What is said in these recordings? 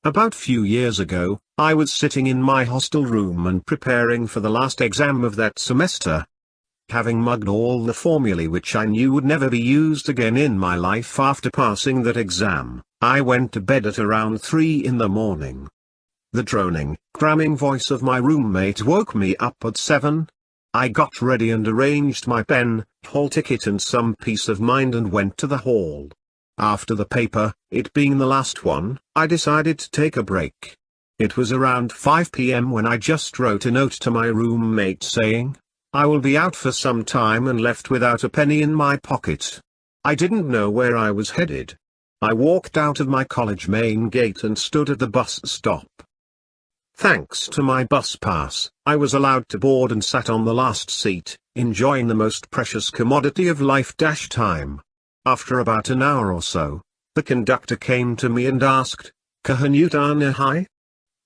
About few years ago, I was sitting in my hostel room and preparing for the last exam of that semester. Having mugged all the formulae which I knew would never be used again in my life after passing that exam, I went to bed at around 3 in the morning. The droning, cramming voice of my roommate woke me up at 7. I got ready and arranged my pen, hall ticket and some peace of mind and went to the hall. After the paper, it being the last one, I decided to take a break. It was around 5 p.m. when I just wrote a note to my roommate saying, "I will be out for some time," and left without a penny in my pocket. I didn't know where I was headed. I walked out of my college main gate and stood at the bus stop. Thanks to my bus pass, I was allowed to board and sat on the last seat, enjoying the most precious commodity of life, time. After about an hour or so, the conductor came to me and asked, "Kahanutana hai?"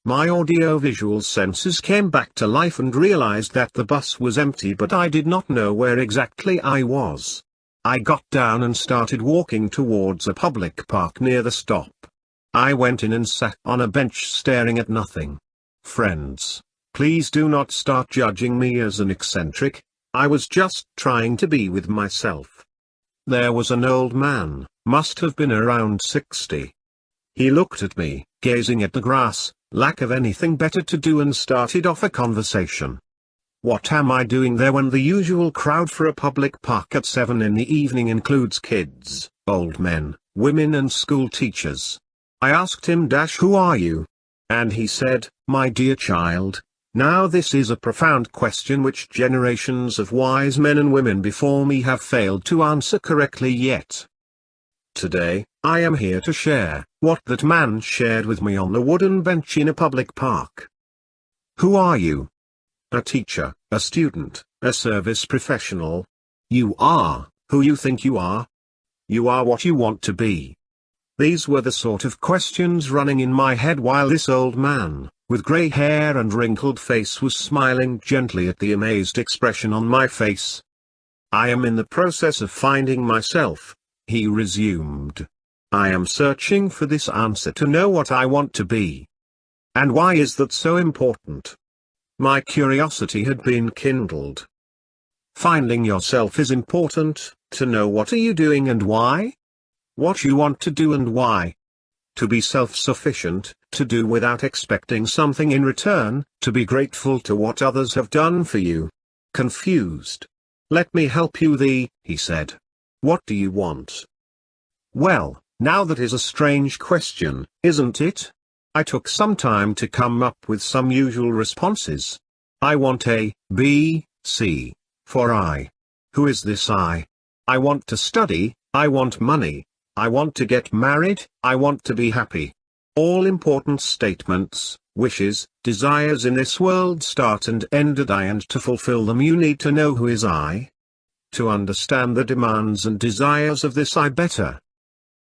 My audio-visual senses came back to life and realized that the bus was empty, but I did not know where exactly I was. I got down and started walking towards a public park near the stop. I went in and sat on a bench staring at nothing. Friends, please do not start judging me as an eccentric. I was just trying to be with myself. There was an old man, must have been around 60. He looked at me, gazing at the grass, lack of anything better to do, and started off a conversation. What am I doing there when the usual crowd for a public park at 7 in the evening includes kids, old men, women and school teachers? I asked him, "Who are you?" And he said, "My dear child, now this is a profound question which generations of wise men and women before me have failed to answer correctly yet. Today, I am here to share what that man shared with me on the wooden bench in a public park. Who are you? A teacher, a student, a service professional? You are who you think you are. You are what you want to be." These were the sort of questions running in my head while this old man, with grey hair and wrinkled face, was smiling gently at the amazed expression on my face. "I am in the process of finding myself," he resumed. "I am searching for this answer to know what I want to be. And why is that so important?" My curiosity had been kindled. Finding yourself is important, to know what are you doing and why? What you want to do and why. To be self-sufficient, to do without expecting something in return, to be grateful to what others have done for you. Confused? "Let me help you he said. "What do you want?" Well, now that is a strange question, isn't it? I took some time to come up with some usual responses. I want A, B, C. For I. Who is this I? I want to study, I want money, I want to get married, I want to be happy. All important statements, wishes, desires in this world start and end at I, and to fulfill them you need to know who is I. To understand the demands and desires of this I better.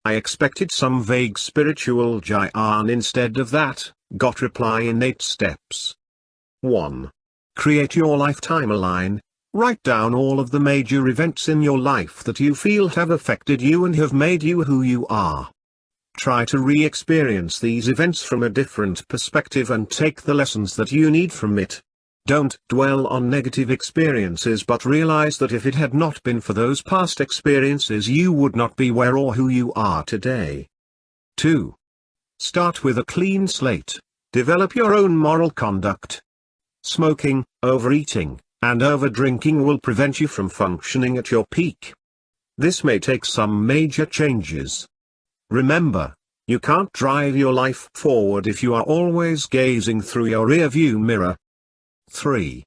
I expected some vague spiritual jargon. Instead of that, got reply in 8 steps. 1. Create your life timeline. Write down all of the major events in your life that you feel have affected you and have made you who you are. Try to re-experience these events from a different perspective and take the lessons that you need from it. Don't dwell on negative experiences, but realize that if it had not been for those past experiences you would not be where or who you are today. 2. Start with a clean slate. Develop your own moral conduct. Smoking, overeating, and overdrinking will prevent you from functioning at your peak. This may take some major changes. Remember, you can't drive your life forward if you are always gazing through your rearview mirror. 3.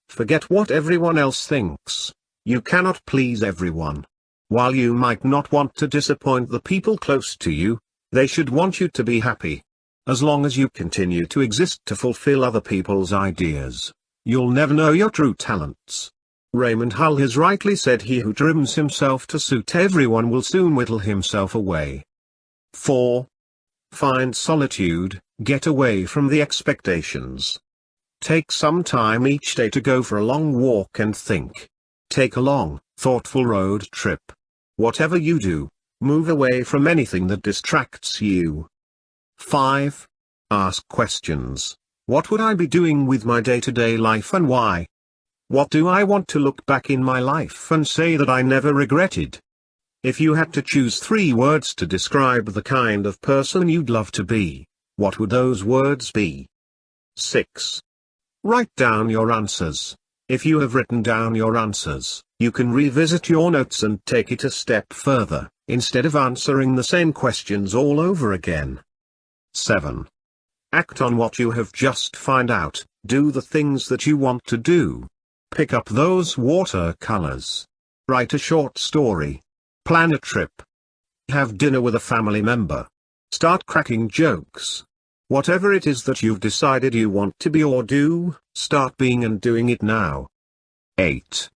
Forget what everyone else thinks. You cannot please everyone. While you might not want to disappoint the people close to you, they should want you to be happy. As long as you continue to exist to fulfill other people's ideas, you'll never know your true talents. Raymond Hull has rightly said, "He who trims himself to suit everyone will soon whittle himself away." 4. Find solitude, get away from the expectations. Take some time each day to go for a long walk and think. Take a long, thoughtful road trip. Whatever you do, move away from anything that distracts you. 5. Ask questions. What would I be doing with my day-to-day life and why? What do I want to look back in my life and say that I never regretted? If you had to choose 3 words to describe the kind of person you'd love to be, what would those words be? 6. Write down your answers. If you have written down your answers, you can revisit your notes and take it a step further, instead of answering the same questions all over again. 7. Act on what you have just found out. Do the things that you want to do. Pick up those watercolors. Write a short story. Plan a trip. Have dinner with a family member. Start cracking jokes. Whatever it is that you've decided you want to be or do, start being and doing it now. 8.